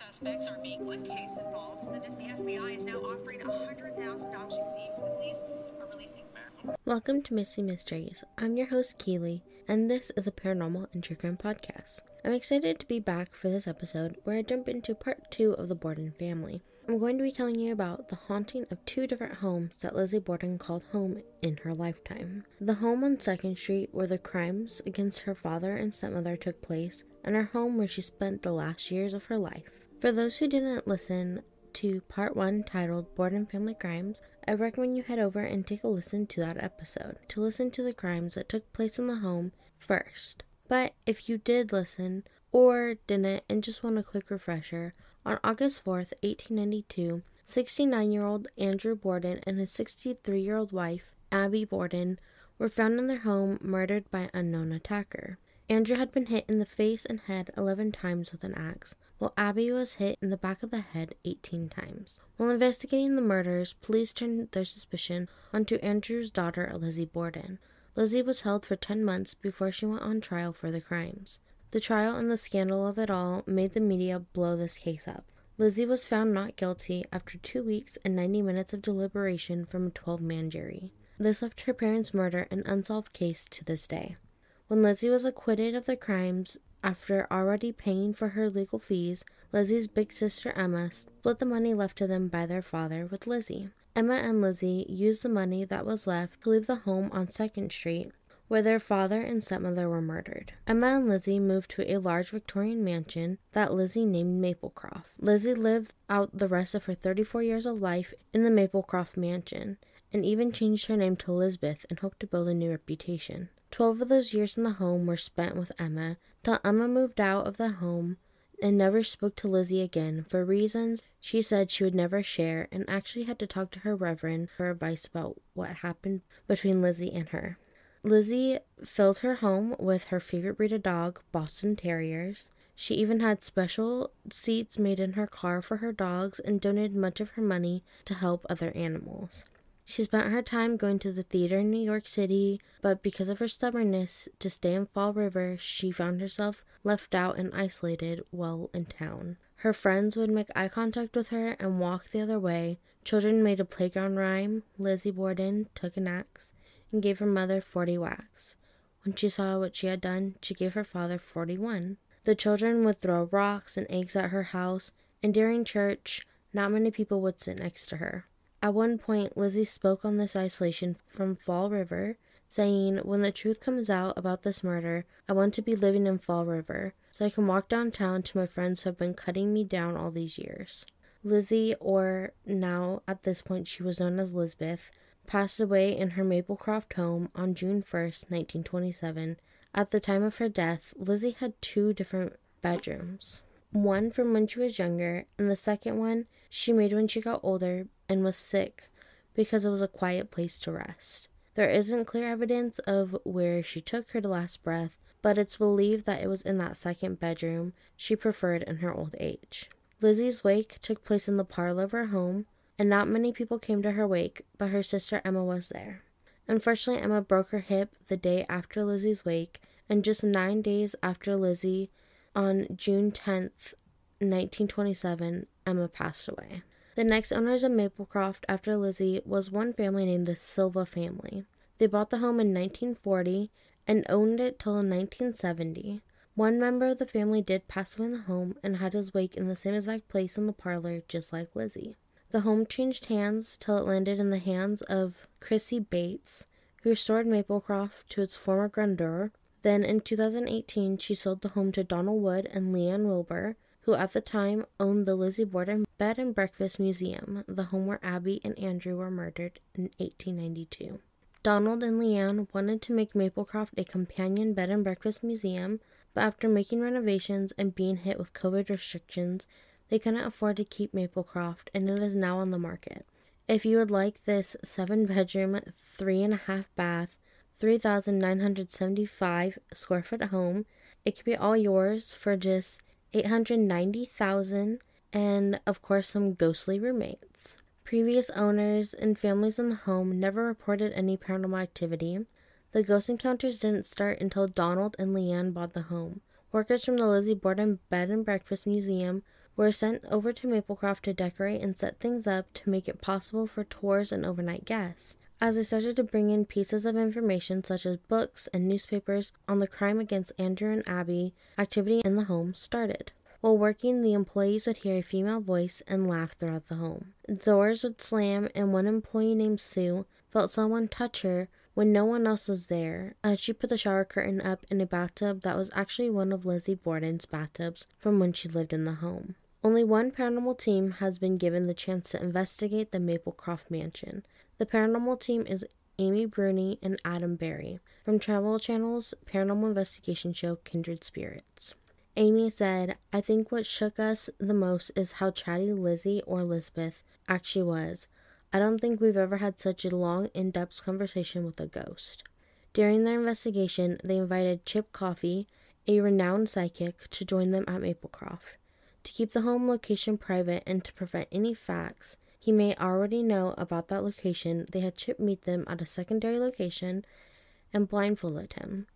suspects are being one case involves the FBI is now offering $100,000 to see if the police are releasing. Welcome to Missy Mysteries. I'm your host Keely, and this is a paranormal and true crime podcast. I'm excited to be back for this episode where I jump into part 2 of the Borden family. I'm going to be telling you about the haunting of 2 different homes that Lizzie Borden called home in her lifetime. The home on 2nd Street where the crimes against her father and stepmother took place, and her home where she spent the last years of her life. For those who didn't listen to part 1 titled Borden Family Crimes, I recommend you head over and take a listen to that episode to listen to the crimes that took place in the home first. But if you did listen or didn't and just want a quick refresher, on August 4th, 1892, 69-year-old Andrew Borden and his 63-year-old wife, Abby Borden, were found in their home murdered by an unknown attacker. Andrew had been hit in the face and head 11 times with an axe, while Abby was hit in the back of the head 18 times. While investigating the murders, police turned their suspicion onto Andrew's daughter, Lizzie Borden. Lizzie was held for 10 months before she went on trial for the crimes. The trial and the scandal of it all made the media blow this case up. Lizzie was found not guilty after 2 weeks and 90 minutes of deliberation from a 12-man jury. This left her parents' murder an unsolved case to this day. When Lizzie was acquitted of the crimes, after already paying for her legal fees, Lizzie's big sister Emma split the money left to them by their father with Lizzie. Emma and Lizzie used the money that was left to leave the home on 2nd Street, where their father and stepmother were murdered. Emma and Lizzie moved to a large Victorian mansion that Lizzie named Maplecroft. Lizzie lived out the rest of her 34 years of life in the Maplecroft mansion, and even changed her name to Elizabeth and hoped to build a new reputation. 12 of those years in the home were spent with Emma, till Emma moved out of the home and never spoke to Lizzie again for reasons she said she would never share, and actually had to talk to her reverend for advice about what happened between Lizzie and her. Lizzie filled her home with her favorite breed of dog, Boston Terriers. She even had special seats made in her car for her dogs and donated much of her money to help other animals. She spent her time going to the theater in New York City, but because of her stubbornness to stay in Fall River, she found herself left out and isolated while in town. Her friends would make eye contact with her and walk the other way. Children made a playground rhyme. Lizzie Borden took an axe and gave her mother 40 whacks. When she saw what she had done, she gave her father 41. The children would throw rocks and eggs at her house, and during church, not many people would sit next to her. At one point, Lizzie spoke on this isolation from Fall River, saying, "When the truth comes out about this murder, I want to be living in Fall River, so I can walk downtown to my friends who have been cutting me down all these years." Lizzie, or now at this point she was known as Lisbeth, passed away in her Maplecroft home on June 1st, 1927. At the time of her death, Lizzie had 2 different bedrooms. One from when she was younger, and the second one she made when she got older and was sick because it was a quiet place to rest. There isn't clear evidence of where she took her last breath, but it's believed that it was in that second bedroom she preferred in her old age. Lizzie's wake took place in the parlor of her home, and not many people came to her wake, but her sister Emma was there. Unfortunately, Emma broke her hip the day after Lizzie's wake, and just 9 days after Lizzie, on June 10th, 1927, Emma passed away. The next owners of Maplecroft after Lizzie was one family named the Silva family. They bought the home in 1940 and owned it till 1970. One member of the family did pass away in the home and had his wake in the same exact place in the parlor, just like Lizzie. The home changed hands till it landed in the hands of Chrissy Bates, who restored Maplecroft to its former grandeur. Then in 2018, she sold the home to Donald Wood and Leanne Wilbur, who at the time owned the Lizzie Borden Bed and Breakfast Museum, the home where Abby and Andrew were murdered in 1892. Donald and Leanne wanted to make Maplecroft a companion bed and breakfast museum, but after making renovations and being hit with COVID restrictions, they couldn't afford to keep Maplecroft, and it is now on the market. If you would like this 7-bedroom, 3.5 bath, 3,975 square foot home, it could be all yours for just $890,000, and of course some ghostly roommates. Previous owners and families in the home never reported any paranormal activity. The ghost encounters didn't start until Donald and Leanne bought the home. Workers from the Lizzie Borden Bed and Breakfast Museum were sent over to Maplecroft to decorate and set things up to make it possible for tours and overnight guests. As they started to bring in pieces of information such as books and newspapers on the crime against Andrew and Abby, activity in the home started. While working, the employees would hear a female voice and laugh throughout the home. Doors would slam, and one employee named Sue felt someone touch her when no one else was there, as she put the shower curtain up in a bathtub that was actually one of Lizzie Borden's bathtubs from when she lived in the home. Only one paranormal team has been given the chance to investigate the Maplecroft mansion. The paranormal team is Amy Bruni and Adam Berry from Travel Channel's paranormal investigation show Kindred Spirits. Amy said, "I think what shook us the most is how chatty Lizzie or Elizabeth actually was. I don't think we've ever had such a long, in-depth conversation with a ghost." During their investigation, they invited Chip Coffey, a renowned psychic, to join them at Maplecroft. To keep the home location private and to prevent any facts he may already know about that location, they had Chip meet them at a secondary location and blindfolded him.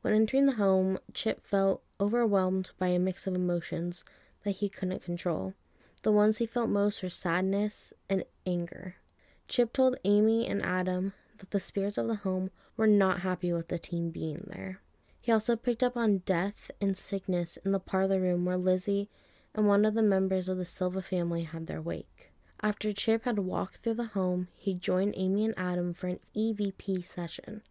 When entering the home, Chip felt overwhelmed by a mix of emotions that he couldn't control. The ones he felt most were sadness and anger. Chip told Amy and Adam that the spirits of the home were not happy with the team being there. He also picked up on death and sickness in the parlor room where Lizzie and one of the members of the Silva family had their wake. After Chip had walked through the home, he joined Amy and Adam for an EVP session.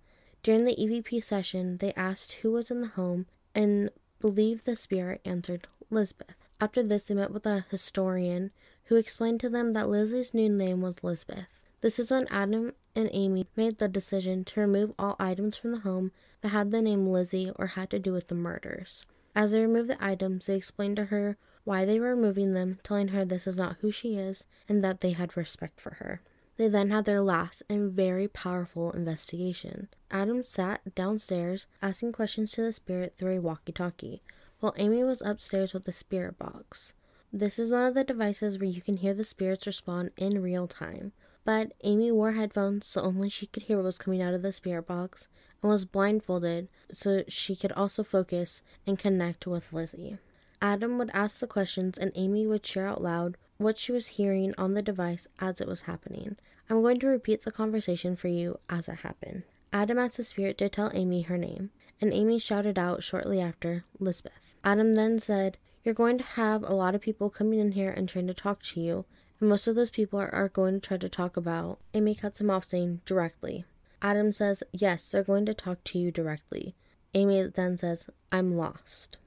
During the EVP session, they asked who was in the home and believed the spirit answered Lisbeth. After this, they met with a historian who explained to them that Lizzie's new name was Lisbeth. This is when Adam and Amy made the decision to remove all items from the home that had the name Lizzie or had to do with the murders. As they removed the items, they explained to her why they were removing them, telling her this is not who she is and that they had respect for her. They then had their last and very powerful investigation. Adam sat downstairs asking questions to the spirit through a walkie-talkie, while Amy was upstairs with the spirit box. This is one of the devices where you can hear the spirits respond in real time. But Amy wore headphones so only she could hear what was coming out of the spirit box and was blindfolded so she could also focus and connect with Lizzie. Adam would ask the questions and Amy would share out loud what she was hearing on the device as it was happening. I'm going to repeat the conversation for you as it happened. Adam asked the spirit to tell Amy her name, and Amy shouted out shortly after, Lisbeth. Adam then said, "You're going to have a lot of people coming in here and trying to talk to you, and most of those people are going to try to talk about," Amy cuts him off saying, "directly." Adam says, "Yes, they're going to talk to you directly." Amy then says, "I'm lost."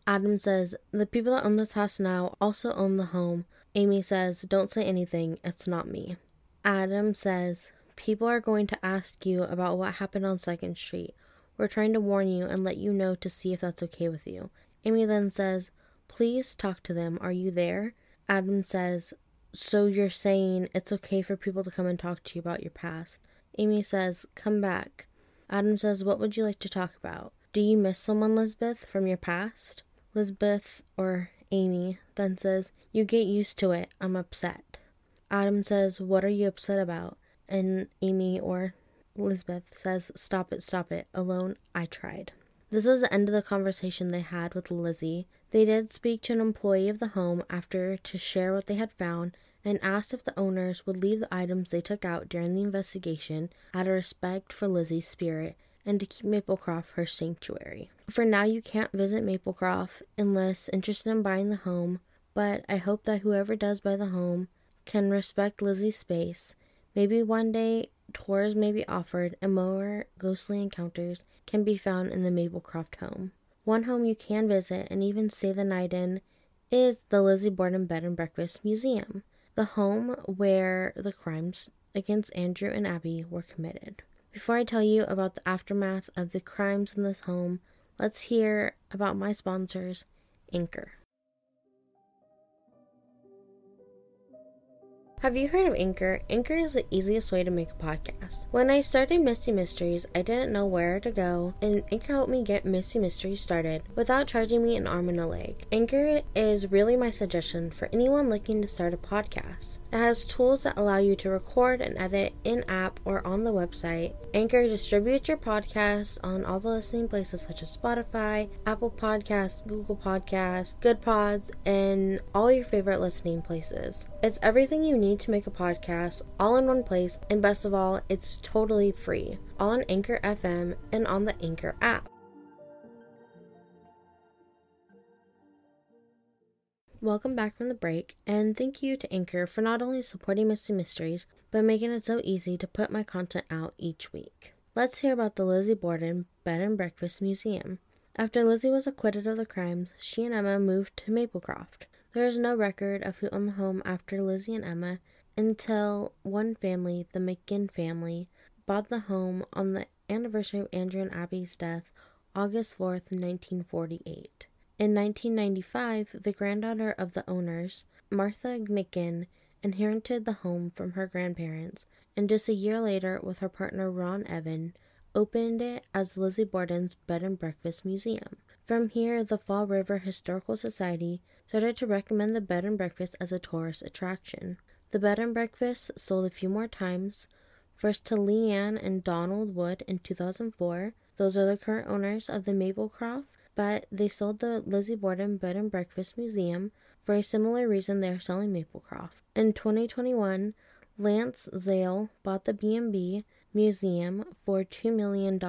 Adam says, "The people that own this house now also own the home." Amy says, "Don't say anything, it's not me." Adam says, "People are going to ask you about what happened on 2nd Street. We're trying to warn you and let you know to see if that's okay with you." Amy then says, "Please talk to them. Are you there?" Adam says, "So you're saying it's okay for people to come and talk to you about your past?" Amy says, "Come back." Adam says, "What would you like to talk about? Do you miss someone, Lisbeth, from your past?" Lisbeth, or Amy, then says, "You get used to it. I'm upset." Adam says, "What are you upset about?" And Amy, or Lisbeth, says, stop it. Alone, I tried." This was the end of the conversation they had with Lizzie. They did speak to an employee of the home after to share what they had found and asked if the owners would leave the items they took out during the investigation out of respect for Lizzie's spirit and to keep Maplecroft her sanctuary. For now, you can't visit Maplecroft unless interested in buying the home, but I hope that whoever does buy the home can respect Lizzie's space. Maybe one day tours may be offered and more ghostly encounters can be found in the Maplecroft home. One home you can visit and even stay the night in is the Lizzie Borden Bed and Breakfast Museum, the home where the crimes against Andrew and Abby were committed. Before I tell you about the aftermath of the crimes in this home, let's hear about my sponsors, Anchor. Have you heard of Anchor? Anchor is the easiest way to make a podcast. When I started Misty Mysteries, I didn't know where to go, and Anchor helped me get Misty Mysteries started without charging me an arm and a leg. Anchor is really my suggestion for anyone looking to start a podcast. It has tools that allow you to record and edit in-app or on the website. Anchor distributes your podcasts on all the listening places such as Spotify, Apple Podcasts, Google Podcasts, Good Pods, and all your favorite listening places. It's everything you need to make a podcast all in one place, and best of all, it's totally free, all on Anchor FM and on the Anchor app. Welcome back from the break, and thank you to Anchor for not only supporting Misty Mysteries, but making it so easy to put my content out each week. Let's hear about the Lizzie Borden Bed and Breakfast Museum. After Lizzie was acquitted of the crimes, she and Emma moved to Maplecroft. There is no record of who owned the home after Lizzie and Emma until one family, the McGinn family, bought the home on the anniversary of Andrew and Abby's death, August 4th, 1948. In 1995, the granddaughter of the owners, Martha McGinn, inherited the home from her grandparents, and just a year later, with her partner Ron Evan, opened it as Lizzie Borden's Bed and Breakfast Museum. From here, the Fall River Historical Society started to recommend the bed and breakfast as a tourist attraction. The bed and breakfast sold a few more times, first to Leanne and Donald Wood in 2004. Those are the current owners of the Maplecroft, but they sold the Lizzie Borden Bed and Breakfast Museum for a similar reason they are selling Maplecroft. In 2021, Lance Zale bought the B&B Museum for $2 million.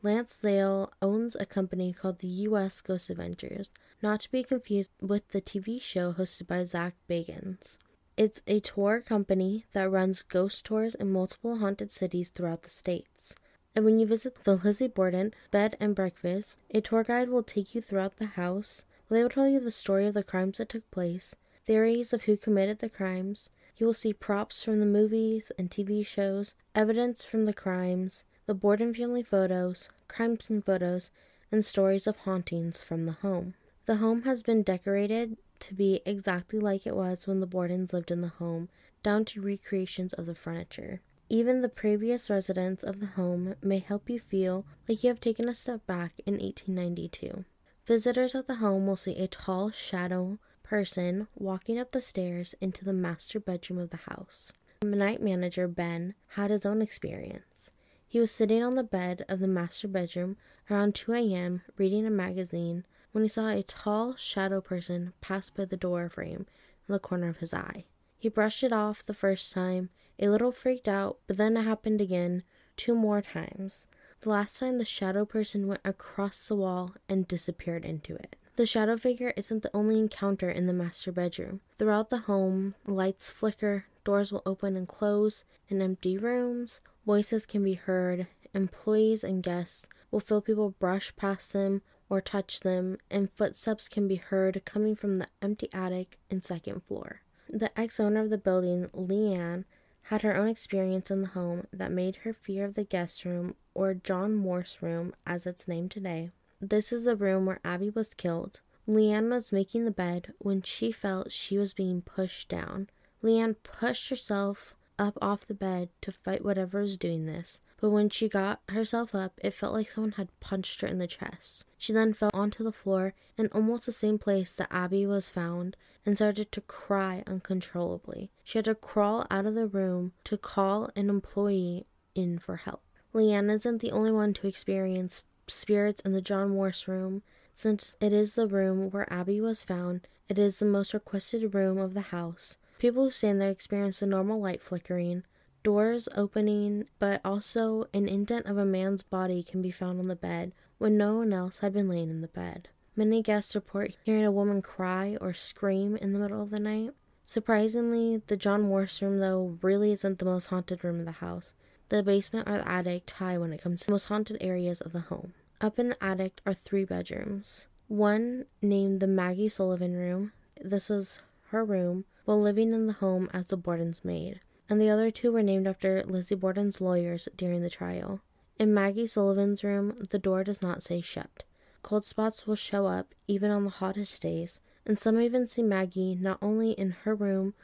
Lance Zale owns a company called the U.S. Ghost Adventures, not to be confused with the TV show hosted by Zach Bagans. It's a tour company that runs ghost tours in multiple haunted cities throughout the states. And when you visit the Lizzie Borden Bed and Breakfast, a tour guide will take you throughout the house. They will tell you the story of the crimes that took place, theories of who committed the crimes. You will see props from the movies and TV shows, evidence from the crimes, the Borden family photos, crime scene photos, and stories of hauntings from the home. The home has been decorated to be exactly like it was when the Bordens lived in the home, down to recreations of the furniture. Even the previous residents of the home may help you feel like you have taken a step back in 1892. Visitors at the home will see a tall shadow person walking up the stairs into the master bedroom of the house. The night manager, Ben, had his own experience. He was sitting on the bed of the master bedroom around 2 a.m. reading a magazine when he saw a tall shadow person pass by the door frame in the corner of his eye. He brushed it off the first time, a little freaked out, but then it happened again 2 more times. The last time the shadow person went across the wall and disappeared into it. The shadow figure isn't the only encounter in the master bedroom. Throughout the home, lights flicker, doors will open and close in empty rooms, voices can be heard, employees and guests will feel people brush past them or touch them, and footsteps can be heard coming from the empty attic and second floor. The ex-owner of the building, Leanne, had her own experience in the home that made her fear of the guest room, or John Morse room as it's named today. This is the room where Abby was killed. Leanne was making the bed when she felt she was being pushed down. Leanne pushed herself up off the bed to fight whatever was doing this, but when she got herself up, it felt like someone had punched her in the chest. She then fell onto the floor in almost the same place that Abby was found and started to cry uncontrollably. She had to crawl out of the room to call an employee in for help. Leanne isn't the only one to experience spirits in the John Morse room. Since it is the room where Abby was found, it is the most requested room of the house. People who stand there experience the normal light flickering, doors opening, but also an indent of a man's body can be found on the bed when no one else had been laying in the bed. Many guests report hearing a woman cry or scream in the middle of the night. Surprisingly, the John Morse room, though, really isn't the most haunted room of the house. The basement or the attic tie when it comes to the most haunted areas of the home. Up in the attic are 3 bedrooms. One named the Maggie Sullivan room. This was her room while living in the home as the Borden's maid. And the other 2 were named after Lizzie Borden's lawyers during the trial. In Maggie Sullivan's room, the door does not stay shut. Cold spots will show up even on the hottest days, and some even see Maggie not only in her room,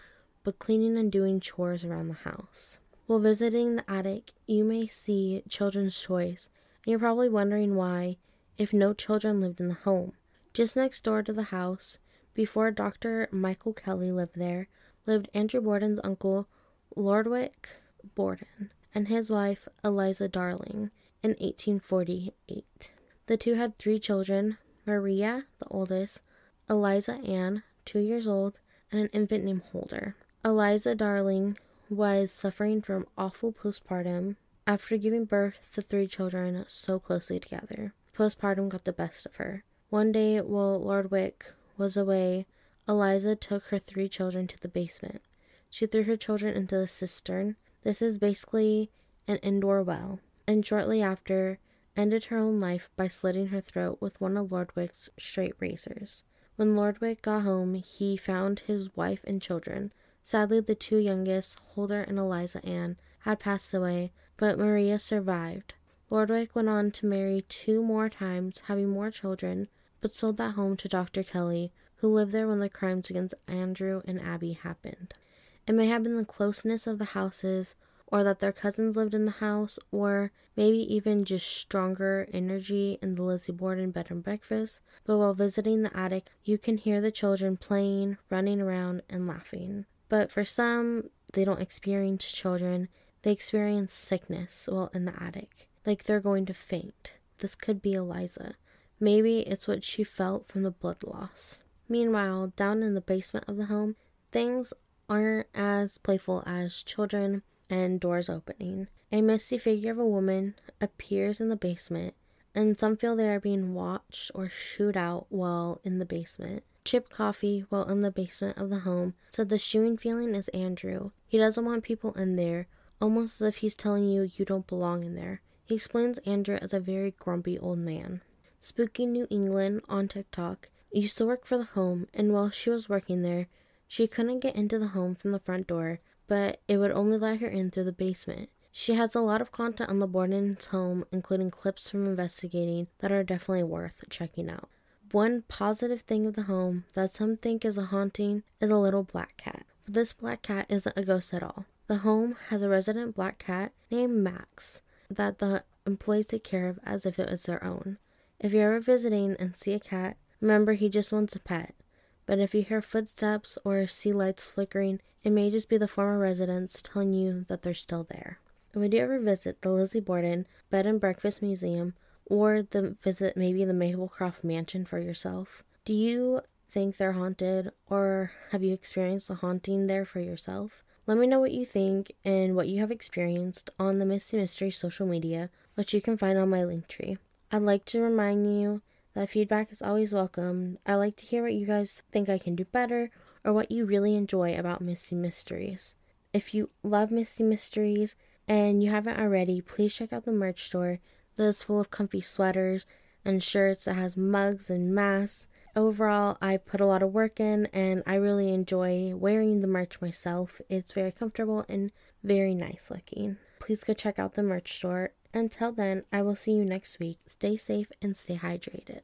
but cleaning and doing chores around the house. While visiting the attic, you may see children's toys, and you're probably wondering why, if no children lived in the home. Just next door to the house, before Dr. Michael Kelly lived there, lived Andrew Borden's uncle, Lordwick Borden, and his wife, Eliza Darling, in 1848. The two had 3 children, Maria, the oldest, Eliza Ann, 2 years old, and an infant named Holder. Eliza Darling was suffering from awful postpartum after giving birth to 3 children so closely together. Postpartum got the best of her. One day, while Lordwick was away, Eliza took her 3 children to the basement. She threw her children into the cistern. This is basically an indoor well, and shortly after, ended her own life by slitting her throat with one of Lordwick's straight razors. When Lordwick got home, he found his wife and children. Sadly, the 2 youngest, Holder and Eliza Ann, had passed away, but Maria survived. Lordwick went on to marry 2 more times, having more children, but sold that home to Dr. Kelly, who lived there when the crimes against Andrew and Abby happened. It may have been the closeness of the houses, or that their cousins lived in the house, or maybe even just stronger energy in the Lizzie Borden bed and breakfast, but while visiting the attic, you can hear the children playing, running around, and laughing. But for some, they don't experience children, they experience sickness while in the attic, like they're going to faint. This could be Eliza. Maybe it's what she felt from the blood loss. Meanwhile, down in the basement of the home, things aren't as playful as children and doors opening. A misty figure of a woman appears in the basement, and some feel they are being watched or shooed out while in the basement. Chip Coffee, while in the basement of the home, said the shooing feeling is Andrew. He doesn't want people in there, almost as if he's telling you you don't belong in there. He explains Andrew as a very grumpy old man. Spooky New England on TikTok used to work for the home, and while she was working there, she couldn't get into the home from the front door, but it would only let her in through the basement. She has a lot of content on the Borden's home, including clips from investigating that are definitely worth checking out. One positive thing of the home that some think is a haunting is a little black cat. But this black cat isn't a ghost at all. The home has a resident black cat named Max that the employees take care of as if it was their own. If you're ever visiting and see a cat, remember he just wants a pet. But if you hear footsteps or see lights flickering, it may just be the former residents telling you that they're still there. Would you ever visit the Lizzie Borden Bed and Breakfast Museum, or visit maybe the Maplecroft Mansion for yourself? Do you think they're haunted, or have you experienced a haunting there for yourself? Let me know what you think and what you have experienced on the Misty Mystery social media, which you can find on my Linktree. I'd like to remind you that feedback is always welcome. I like to hear what you guys think I can do better, or what you really enjoy about Misty Mysteries. If you love Misty Mysteries and you haven't already, please check out the merch store that is full of comfy sweaters and shirts that has mugs and masks. Overall, I put a lot of work in, and I really enjoy wearing the merch myself. It's very comfortable and very nice looking. Please go check out the merch store. Until then, I will see you next week. Stay safe and stay hydrated.